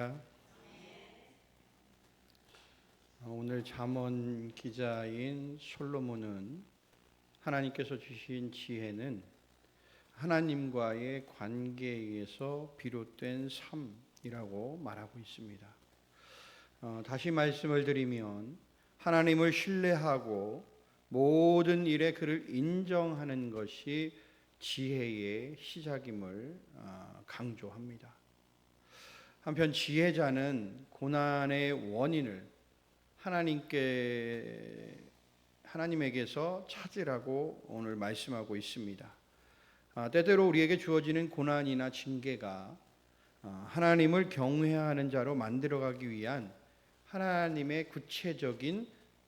할렐루야. 오늘 잠언 기자인 솔로몬은 하나님께서 주신 지혜는 하나님과의 관계에서 비롯된 삶이라고 말하고 있습니다. 다시 말씀을 드리면 하나님을 신뢰하고 모든 일에 그를 인정하는 것이 지혜의 시작임을 강조합니다. 한편 지혜자는 고난의 원인을 하나님에게서 찾으라고 오늘 말씀하고 있습니다. 때때로 우리에게 주어지는 고난이나 징계가 하나님을 경외하는 자로 만들어가기 위한 하나님의 구체적인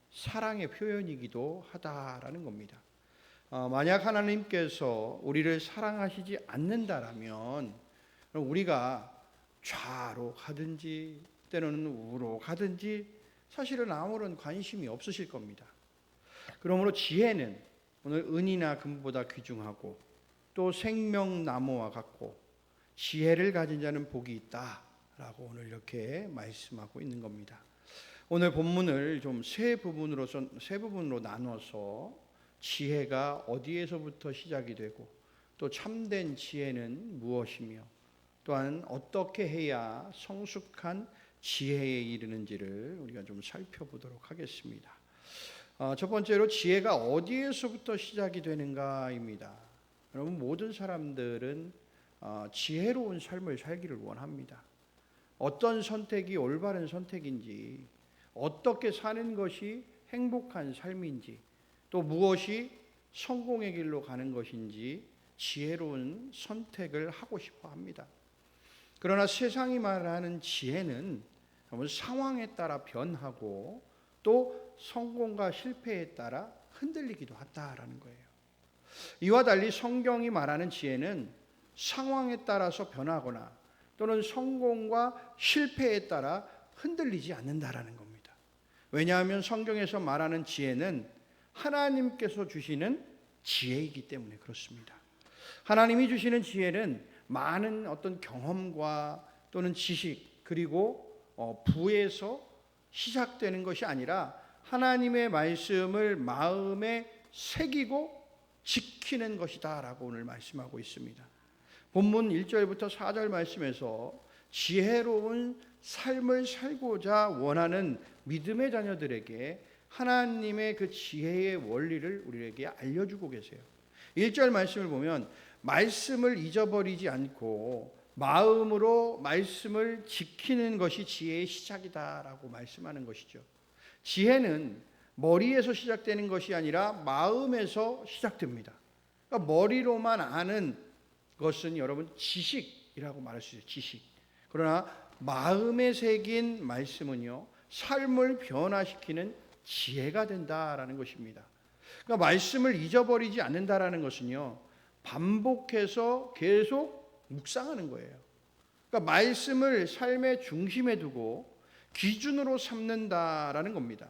사랑의 표현이기도 하다라는 겁니다. 만약 하나님께서 우리를 사랑하시지 않는다라면 우리가 좌로 가든지 때로는 우로 가든지 사실은 아무런 관심이 없으실 겁니다. 그러므로 지혜는 오늘 은이나 금보다 귀중하고 또 생명나무와 같고 지혜를 가진 자는 복이 있다라고 오늘 이렇게 말씀하고 있는 겁니다. 오늘 본문을 좀 세 부분으로 나눠서 지혜가 어디에서부터 시작이 되고 또 참된 지혜는 무엇이며 또한 어떻게 해야 성숙한 지혜에 이르는지를 우리가 좀 살펴보도록 하겠습니다. 첫 번째로 지혜가 어디에서부터 시작이 되는가입니다. 여러분, 모든 사람들은 지혜로운 삶을 살기를 원합니다. 어떤 선택이 올바른 선택인지, 어떻게 사는 것이 행복한 삶인지, 또 무엇이 성공의 길로 가는 것인지 지혜로운 선택을 하고 싶어 합니다. 그러나 세상이 말하는 지혜는 상황에 따라 변하고 또 성공과 실패에 따라 흔들리기도 하다라는 거예요. 이와 달리 성경이 말하는 지혜는 상황에 따라서 변하거나 또는 성공과 실패에 따라 흔들리지 않는다라는 겁니다. 왜냐하면 성경에서 말하는 지혜는 하나님께서 주시는 지혜이기 때문에 그렇습니다. 하나님이 주시는 지혜는 많은 어떤 경험과 또는 지식 그리고 부에서 시작되는 것이 아니라 하나님의 말씀을 마음에 새기고 지키는 것이다 라고 오늘 말씀하고 있습니다. 본문 1절부터 4절 말씀에서 지혜로운 삶을 살고자 원하는 믿음의 자녀들에게 하나님의 그 지혜의 원리를 우리에게 알려주고 계세요. 1절 말씀을 보면 말씀을 잊어버리지 않고 마음으로 말씀을 지키는 것이 지혜의 시작이다라고 말씀하는 것이죠. 지혜는 머리에서 시작되는 것이 아니라 마음에서 시작됩니다. 그러니까 머리로만 아는 것은 여러분 지식이라고 말할 수 있어요. 지식. 그러나 마음에 새긴 말씀은요, 삶을 변화시키는 지혜가 된다라는 것입니다. 그러니까 말씀을 잊어버리지 않는다라는 것은요, 반복해서 계속 묵상하는 거예요. 그러니까 말씀을 삶의 중심에 두고 기준으로 삼는다라는 겁니다.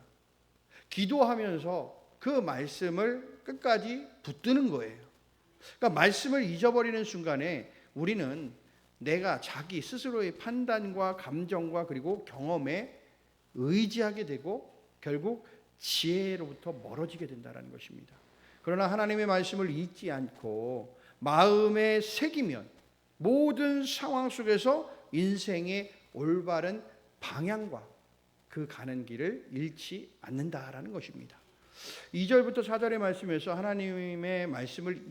기도하면서 그 말씀을 끝까지 붙드는 거예요. 그러니까 말씀을 잊어버리는 순간에 우리는 내가 자기 스스로의 판단과 감정과 그리고 경험에 의지하게 되고 결국 지혜로부터 멀어지게 된다는 것입니다. 그러나 하나님의 말씀을 잊지 않고 마음에 새기면 모든 상황 속에서 인생의 올바른 방향과 그 가는 길을 잃지 않는다라는 것입니다. 2절부터 4절의 말씀에서 하나님의 말씀을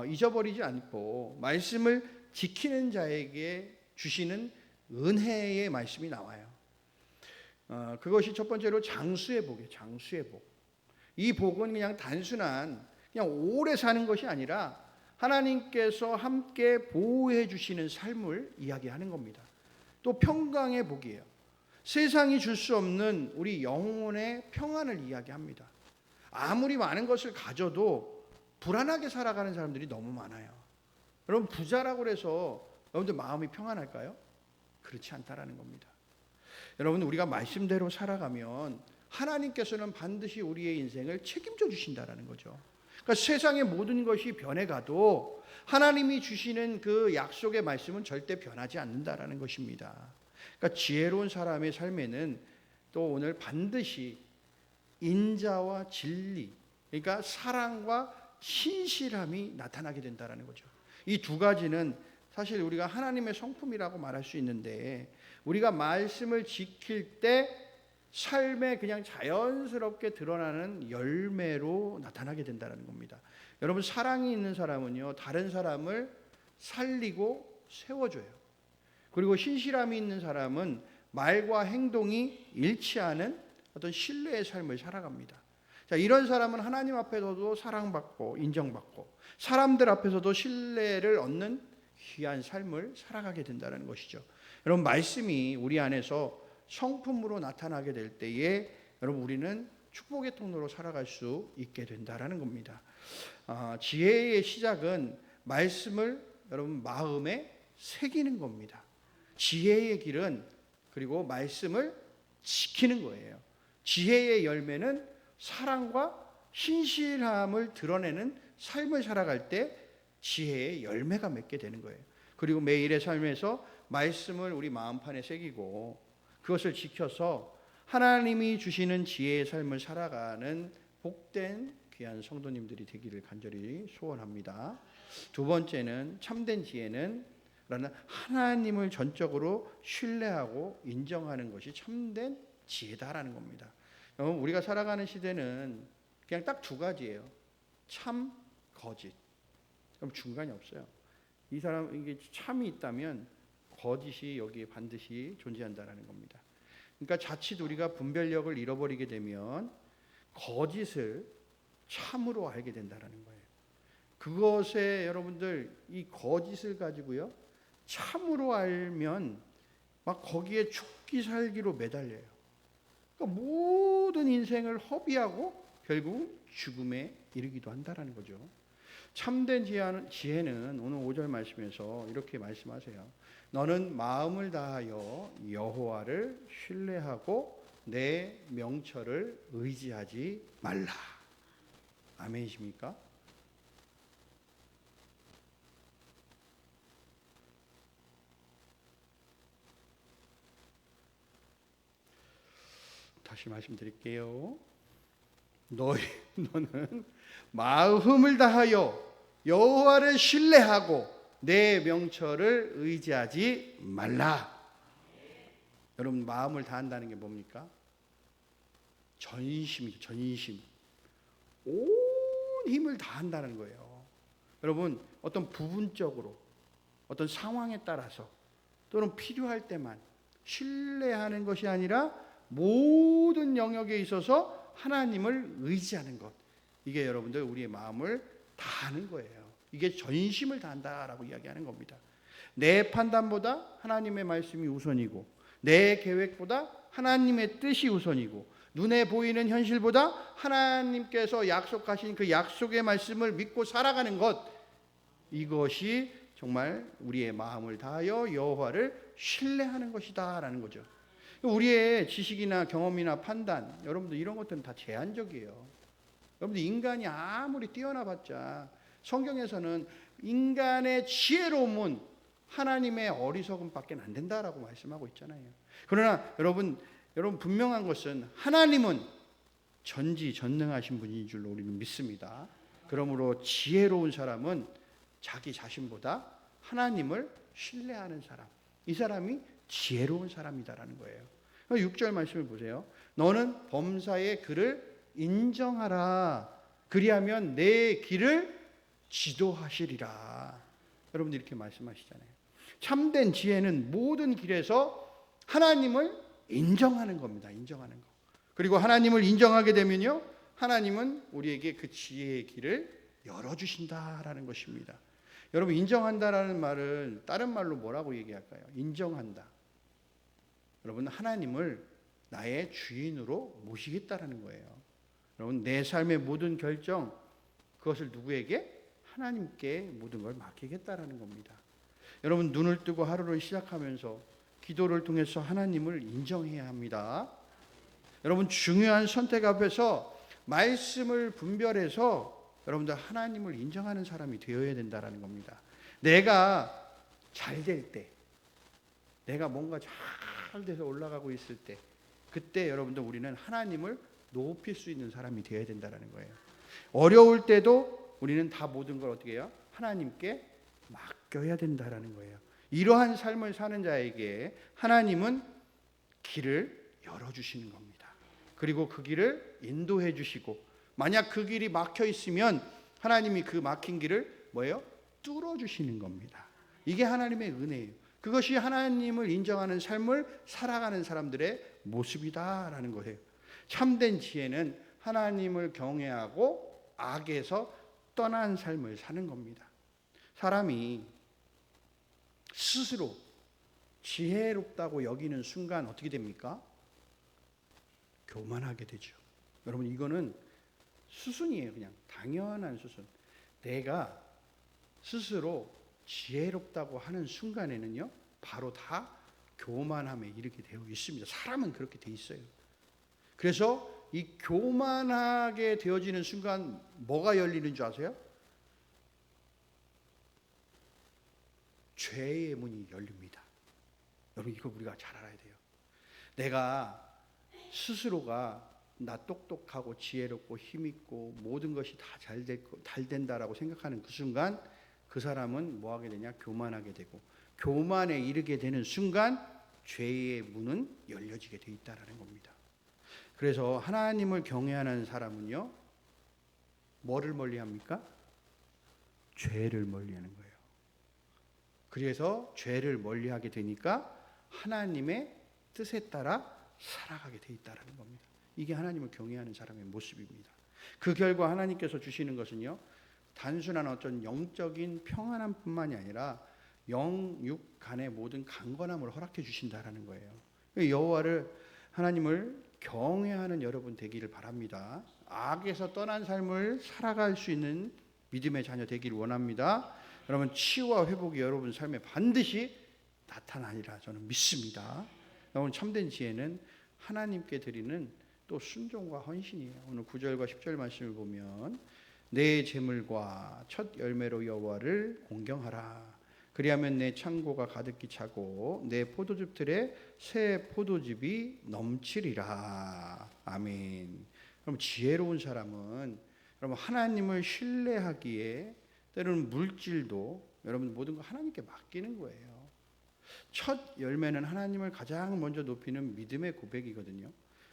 잊어버리지 않고 말씀을 지키는 자에게 주시는 은혜의 말씀이 나와요. 그것이 첫 번째로 장수의 복이에요. 장수의 복. 이 복은 그냥 단순한 그냥 오래 사는 것이 아니라 하나님께서 함께 보호해 주시는 삶을 이야기하는 겁니다. 또 평강의 복이에요. 세상이 줄 수 없는 우리 영혼의 평안을 이야기합니다. 아무리 많은 것을 가져도 불안하게 살아가는 사람들이 너무 많아요. 여러분, 부자라고 해서 여러분들 마음이 평안할까요? 그렇지 않다라는 겁니다. 여러분, 우리가 말씀대로 살아가면 하나님께서는 반드시 우리의 인생을 책임져 주신다라는 거죠. 그러니까 세상의 모든 것이 변해가도 하나님이 주시는 그 약속의 말씀은 절대 변하지 않는다라는 것입니다. 그러니까 지혜로운 사람의 삶에는 또 오늘 반드시 인자와 진리, 그러니까 사랑과 신실함이 나타나게 된다는 거죠. 이 두 가지는 사실 우리가 하나님의 성품이라고 말할 수 있는데, 우리가 말씀을 지킬 때 삶에 그냥 자연스럽게 드러나는 열매로 나타나게 된다는 겁니다. 여러분, 사랑이 있는 사람은요, 다른 사람을 살리고 세워줘요. 그리고 신실함이 있는 사람은 말과 행동이 일치하는 어떤 신뢰의 삶을 살아갑니다. 자, 이런 사람은 하나님 앞에서도 사랑받고 인정받고 사람들 앞에서도 신뢰를 얻는 귀한 삶을 살아가게 된다는 것이죠. 여러분, 말씀이 우리 안에서 성품으로 나타나게 될 때에 여러분, 우리는 축복의 통로로 살아갈 수 있게 된다는 겁니다. 지혜의 시작은 말씀을 여러분 마음에 새기는 겁니다. 지혜의 길은 그리고 말씀을 지키는 거예요. 지혜의 열매는 사랑과 신실함을 드러내는 삶을 살아갈 때 지혜의 열매가 맺게 되는 거예요. 그리고 매일의 삶에서 말씀을 우리 마음판에 새기고 그것을 지켜서 하나님이 주시는 지혜의 삶을 살아가는 복된 귀한 성도님들이 되기를 간절히 소원합니다. 두 번째는 참된 지혜는 하나님을 전적으로 신뢰하고 인정하는 것이 참된 지혜다라는 겁니다. 우리가 살아가는 시대는 그냥 딱 두 가지예요. 참, 거짓. 그럼 중간이 없어요. 이 사람 이게 참이 있다면 거짓이 여기에 반드시 존재한다라는 겁니다. 그러니까 자칫 우리가 분별력을 잃어버리게 되면 거짓을 참으로 알게 된다라는 거예요. 그것에 여러분들 이 거짓을 가지고요, 참으로 알면 막 거기에 죽기 살기로 매달려요. 그러니까 모든 인생을 허비하고 결국 죽음에 이르기도 한다라는 거죠. 참된 지혜는 오늘 5절 말씀에서 이렇게 말씀하세요. 너는 마음을 다하여 여호와를 신뢰하고 내 명철을 의지하지 말라. 아멘이십니까? 다시 말씀드릴게요. 너는 마음을 다하여 여호와를 신뢰하고 내 명철을 의지하지 말라. 여러분, 마음을 다한다는 게 뭡니까? 전심이죠. 전심. 온 힘을 다한다는 거예요. 여러분, 어떤 부분적으로 어떤 상황에 따라서 또는 필요할 때만 신뢰하는 것이 아니라 모든 영역에 있어서 하나님을 의지하는 것, 이게 여러분들 우리의 마음을 다하는 거예요. 이게 전심을 다한다라고 이야기하는 겁니다. 내 판단보다 하나님의 말씀이 우선이고 내 계획보다 하나님의 뜻이 우선이고 눈에 보이는 현실보다 하나님께서 약속하신 그 약속의 말씀을 믿고 살아가는 것, 이것이 정말 우리의 마음을 다하여 여호와를 신뢰하는 것이다 라는 거죠. 우리의 지식이나 경험이나 판단, 여러분들 이런 것들은 다 제한적이에요. 여러분들 인간이 아무리 뛰어나봤자 성경에서는 인간의 지혜로움은 하나님의 어리석음밖에 안 된다라고 말씀하고 있잖아요. 그러나 여러분 분명한 것은 하나님은 전지전능하신 분인 줄로 우리는 믿습니다. 그러므로 지혜로운 사람은 자기 자신보다 하나님을 신뢰하는 사람, 이 사람이 지혜로운 사람이다라는 거예요. 6절 말씀을 보세요. 너는 범사의 그를 인정하라. 그리하면 내 길을 지도하시리라. 여러분들 이렇게 말씀하시잖아요. 참된 지혜는 모든 길에서 하나님을 인정하는 겁니다. 인정하는 거. 그리고 하나님을 인정하게 되면요, 하나님은 우리에게 그 지혜의 길을 열어주신다라는 것입니다. 여러분, 인정한다라는 말을 다른 말로 뭐라고 얘기할까요? 인정한다. 여러분, 하나님을 나의 주인으로 모시겠다라는 거예요. 여러분, 내 삶의 모든 결정, 그것을 누구에게? 하나님께 모든 걸 맡기겠다라는 겁니다. 여러분, 눈을 뜨고 하루를 시작하면서 기도를 통해서 하나님을 인정해야 합니다. 여러분, 중요한 선택 앞에서 말씀을 분별해서 여러분들 하나님을 인정하는 사람이 되어야 된다라는 겁니다. 내가 잘 될 때, 내가 뭔가 잘 잘 돼서 올라가고 있을 때, 그때 여러분들 우리는 하나님을 높일 수 있는 사람이 되어야 된다는 거예요. 어려울 때도 우리는 다 모든 걸 어떻게 해요? 하나님께 맡겨야 된다는 거예요. 이러한 삶을 사는 자에게 하나님은 길을 열어주시는 겁니다. 그리고 그 길을 인도해 주시고, 만약 그 길이 막혀 있으면 하나님이 그 막힌 길을 뭐예요? 뚫어주시는 겁니다. 이게 하나님의 은혜예요. 그것이 하나님을 인정하는 삶을 살아가는 사람들의 모습이다라는 거예요. 참된 지혜는 하나님을 경외하고 악에서 떠난 삶을 사는 겁니다. 사람이 스스로 지혜롭다고 여기는 순간 어떻게 됩니까? 교만하게 되죠. 여러분, 이거는 수순이에요. 그냥 당연한 수순. 내가 스스로 지혜롭다고 하는 순간에는요, 바로 다 교만함에 이르게 되어 있습니다. 사람은 그렇게 돼 있어요. 그래서 이 교만하게 되어지는 순간 뭐가 열리는 줄 아세요? 죄의 문이 열립니다. 여러분, 이거 우리가 잘 알아야 돼요. 내가 스스로가 나 똑똑하고 지혜롭고 힘있고 모든 것이 다 잘 된다라고 생각하는 그 순간, 그 사람은 뭐 하게 되냐? 교만하게 되고, 교만에 이르게 되는 순간 죄의 문은 열려지게 돼 있다라는 겁니다. 그래서 하나님을 경외하는 사람은요, 뭐를 멀리합니까? 죄를 멀리하는 거예요. 그래서 죄를 멀리하게 되니까 하나님의 뜻에 따라 살아가게 돼 있다라는 겁니다. 이게 하나님을 경외하는 사람의 모습입니다. 그 결과 하나님께서 주시는 것은요, 단순한 어떤 영적인 평안함뿐만이 아니라 영육 간의 모든 강건함을 허락해 주신다라는 거예요. 여호와를, 하나님을 경외하는 여러분 되기를 바랍니다. 악에서 떠난 삶을 살아갈 수 있는 믿음의 자녀 되기를 원합니다. 여러분, 치유와 회복이 여러분 삶에 반드시 나타나리라 저는 믿습니다. 여러분, 참된 지혜는 하나님께 드리는 또 순종과 헌신이에요. 오늘 9절과 10절 말씀을 보면, 내 재물과 첫 열매로 여호와를 공경하라. 그리하면 내 창고가 가득히 차고 내 포도즙 틀에 새 포도즙이 넘치리라. 아멘. 그럼 지혜로운 사람은 여러분 하나님을 신뢰하기에 때로는 물질도 여러분 모든 거 하나님께 맡기는 거예요. 첫 열매는 하나님을 가장 먼저 높이는 믿음의 고백이거든요.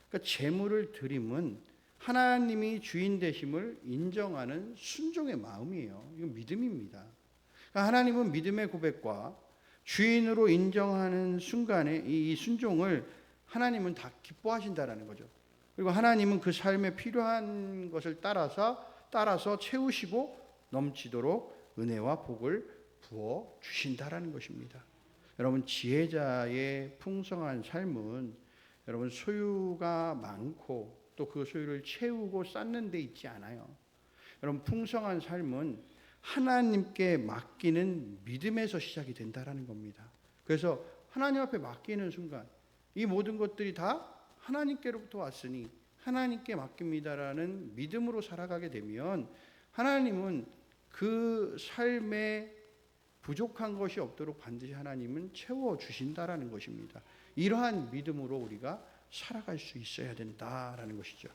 그러니까 재물을 드림은 하나님이 주인 되심을 인정하는 순종의 마음이에요. 이건 믿음입니다. 그러니까 하나님은 믿음의 고백과 주인으로 인정하는 순간에 이 순종을 하나님은 다 기뻐하신다라는 거죠. 그리고 하나님은 그 삶에 필요한 것을 따라서 채우시고 넘치도록 은혜와 복을 부어 주신다라는 것입니다. 여러분, 지혜자의 풍성한 삶은 여러분 소유가 많고 또 그 소유를 채우고 쌓는 데 있지 않아요. 여러분, 풍성한 삶은 하나님께 맡기는 믿음에서 시작이 된다라는 겁니다. 그래서 하나님 앞에 맡기는 순간 이 모든 것들이 다 하나님께로부터 왔으니 하나님께 맡깁니다라는 믿음으로 살아가게 되면 하나님은 그 삶에 부족한 것이 없도록 반드시 하나님은 채워주신다라는 것입니다. 이러한 믿음으로 우리가 살아갈 수 있어야 된다라는 것이죠.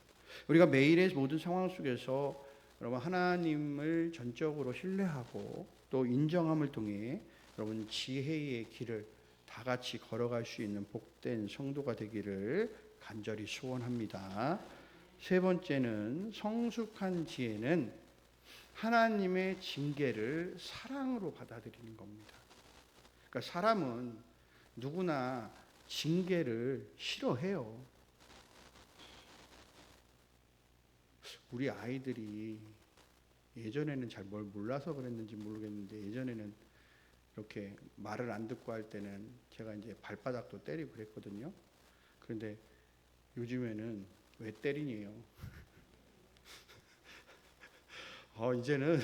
우리가 매일의 모든 상황 속에서 여러분 하나님을 전적으로 신뢰하고 또 인정함을 통해 여러분 지혜의 길을 다 같이 걸어갈 수 있는 복된 성도가 되기를 간절히 소원합니다. 세 번째는 성숙한 지혜는 하나님의 징계를 사랑으로 받아들이는 겁니다. 그러니까 사람은 누구나 징계를 싫어해요. 우리 아이들이 예전에는 잘 뭘 몰라서 그랬는지 모르겠는데 예전에는 이렇게 말을 안 듣고 할 때는 제가 이제 발바닥도 때리고 그랬거든요. 그런데 요즘에는 왜 때리니요? 이제는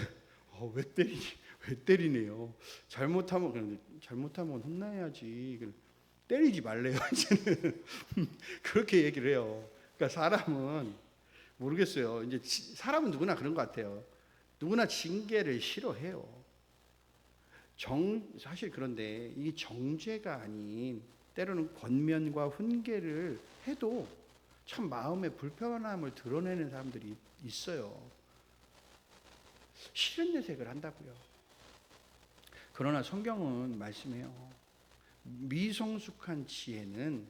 왜 때리네요. 잘못하면 혼나야지. 때리지 말래요. 이제는 그렇게 얘기를 해요. 그러니까 사람은 모르겠어요. 이제 사람은 누구나 그런 것 같아요. 누구나 징계를 싫어해요. 사실 그런데 이 정죄가 아닌 때로는 권면과 훈계를 해도 참 마음의 불편함을 드러내는 사람들이 있어요. 싫은 내색을 한다고요. 그러나 성경은 말씀해요. 미성숙한 지혜는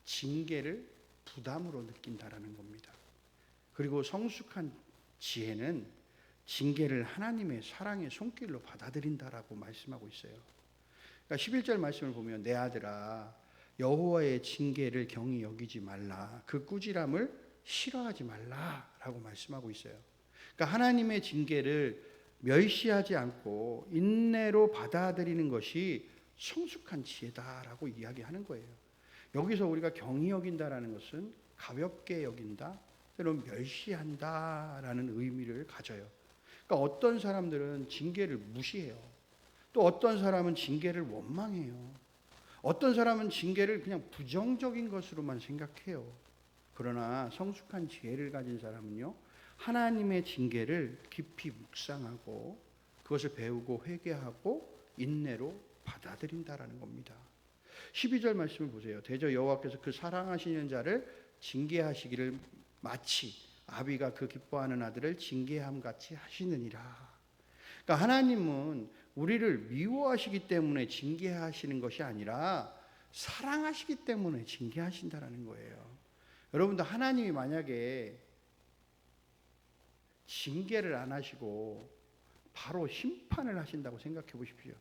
징계를 부담으로 느낀다라는 겁니다. 그리고 성숙한 지혜는 징계를 하나님의 사랑의 손길로 받아들인다라고 말씀하고 있어요. 그러니까 11절 말씀을 보면 내 아들아 여호와의 징계를 경히 여기지 말라. 그 꾸지람을 싫어하지 말라라고 말씀하고 있어요. 그러니까 하나님의 징계를 멸시하지 않고 인내로 받아들이는 것이 성숙한 지혜다라고 이야기하는 거예요. 여기서 우리가 경히 여긴다라는 것은 가볍게 여긴다, 때로는 멸시한다라는 의미를 가져요. 그러니까 어떤 사람들은 징계를 무시해요. 또 어떤 사람은 징계를 원망해요. 어떤 사람은 징계를 그냥 부정적인 것으로만 생각해요. 그러나 성숙한 지혜를 가진 사람은요, 하나님의 징계를 깊이 묵상하고 그것을 배우고 회개하고 인내로 받아들인다라는 겁니다. 12절 말씀을 보세요. 대저 여호와께서 그 사랑하시는 자를 징계하시기를 마치 아비가 그 기뻐하는 아들을 징계함 같이 하시느니라. 그러니까 하나님은 우리를 미워하시기 때문에 징계하시는 것이 아니라 사랑하시기 때문에 징계하신다라는 거예요. 여러분도 하나님이 만약에 징계를 안 하시고 바로 심판을 하신다고 생각해 보십시오.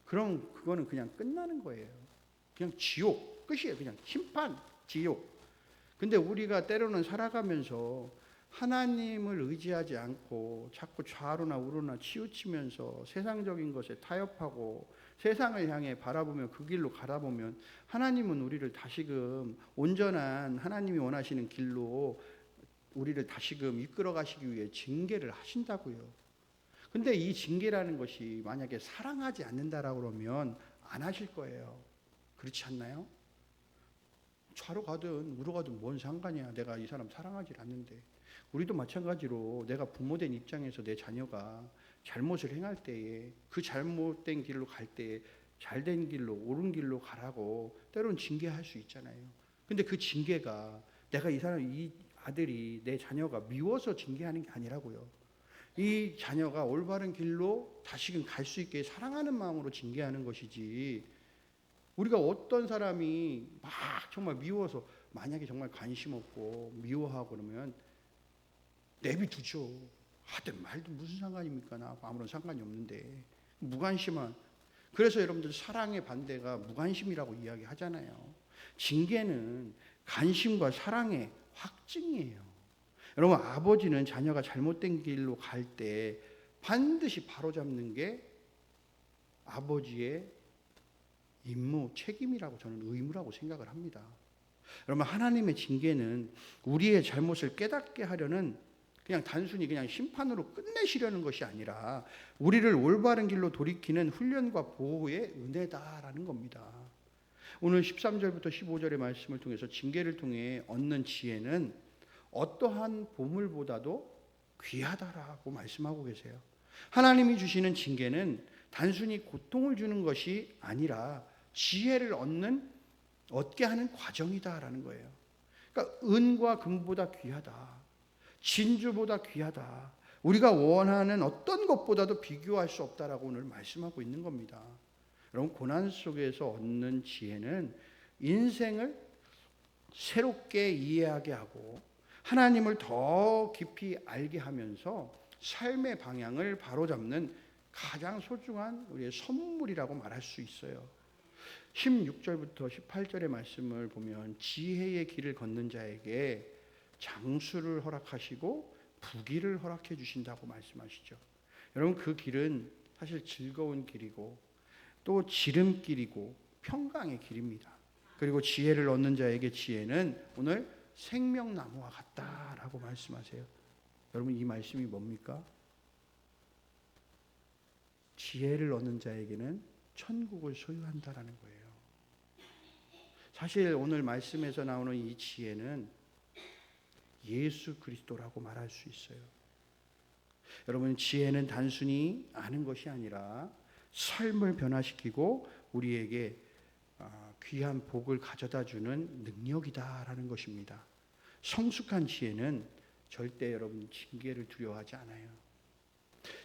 그럼 그거는 그냥 끝나는 거예요. 그냥 지옥, 끝이에요. 그냥 심판, 지옥. 근데 우리가 때로는 살아가면서 하나님을 의지하지 않고 자꾸 좌로나 우로나 치우치면서 세상적인 것에 타협하고 세상을 향해 바라보며 그 길로 가다 보면 하나님은 우리를 다시금 온전한 하나님이 원하시는 길로 우리를 다시금 이끌어 가시기 위해 징계를 하신다고요. 근데 이 징계라는 것이 만약에 사랑하지 않는다라고 그러면 안 하실 거예요. 그렇지 않나요? 좌로 가든 우로 가든 뭔 상관이야. 내가 이 사람 사랑하지 않는데. 우리도 마찬가지로 내가 부모된 입장에서 내 자녀가 잘못을 행할 때에 그 잘못된 길로 갈 때에 잘된 길로 옳은 길로 가라고 때로는 징계할 수 있잖아요. 근데 그 징계가 내가 이 아들이 내 자녀가 미워서 징계하는 게 아니라고요. 이 자녀가 올바른 길로 다시금 갈 수 있게 사랑하는 마음으로 징계하는 것이지, 우리가 어떤 사람이 막 정말 미워서 만약에 정말 관심 없고 미워하고 그러면 내비두죠. 하든 말도 무슨 상관입니까? 나하고 아무런 상관이 없는데. 무관심한. 그래서 여러분들 사랑의 반대가 무관심이라고 이야기하잖아요. 징계는 관심과 사랑의 확증이에요. 여러분, 아버지는 자녀가 잘못된 길로 갈 때 반드시 바로잡는 게 아버지의 임무, 책임이라고 저는 의무라고 생각을 합니다. 여러분, 하나님의 징계는 우리의 잘못을 깨닫게 하려는 그냥 단순히 그냥 심판으로 끝내시려는 것이 아니라 우리를 올바른 길로 돌이키는 훈련과 보호의 은혜다라는 겁니다. 오늘 13절부터 15절의 말씀을 통해서 징계를 통해 얻는 지혜는 어떠한 보물보다도 귀하다라고 말씀하고 계세요. 하나님이 주시는 징계는 단순히 고통을 주는 것이 아니라 지혜를 얻게 하는 과정이다라는 거예요. 그러니까 은과 금보다 귀하다. 진주보다 귀하다. 우리가 원하는 어떤 것보다도 비교할 수 없다라고 오늘 말씀하고 있는 겁니다. 여러분, 고난 속에서 얻는 지혜는 인생을 새롭게 이해하게 하고 하나님을 더 깊이 알게 하면서 삶의 방향을 바로잡는 가장 소중한 우리의 선물이라고 말할 수 있어요. 16절부터 18절의 말씀을 보면 지혜의 길을 걷는 자에게 장수를 허락하시고 부귀를 허락해 주신다고 말씀하시죠. 여러분, 그 길은 사실 즐거운 길이고 또 지름길이고 평강의 길입니다. 그리고 지혜를 얻는 자에게 지혜는 오늘 생명나무와 같다라고 말씀하세요. 여러분, 이 말씀이 뭡니까? 지혜를 얻는 자에게는 천국을 소유한다라는 거예요. 사실 오늘 말씀에서 나오는 이 지혜는 예수 그리스도라고 말할 수 있어요. 여러분, 지혜는 단순히 아는 것이 아니라 삶을 변화시키고 우리에게 귀한 복을 가져다 주는 능력이다라는 것입니다. 성숙한 지혜는 절대 여러분 징계를 두려워하지 않아요.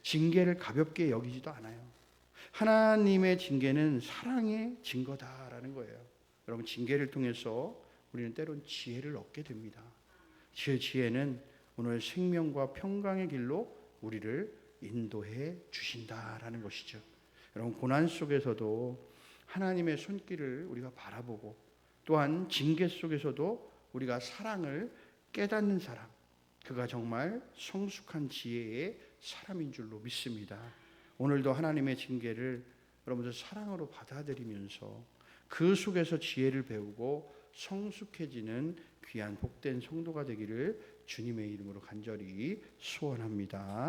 징계를 가볍게 여기지도 않아요. 하나님의 징계는 사랑의 증거다라는 거예요. 여러분 징계를 통해서 우리는 때론 지혜를 얻게 됩니다. 지혜는 오늘 생명과 평강의 길로 우리를 인도해 주신다라는 것이죠. 여러분 고난 속에서도 하나님의 손길을 우리가 바라보고 또한 징계 속에서도 우리가 사랑을 깨닫는 사람, 그가 정말 성숙한 지혜의 사람인 줄로 믿습니다. 오늘도 하나님의 징계를 여러분들 사랑으로 받아들이면서 그 속에서 지혜를 배우고 성숙해지는 귀한 복된 성도가 되기를 주님의 이름으로 간절히 소원합니다.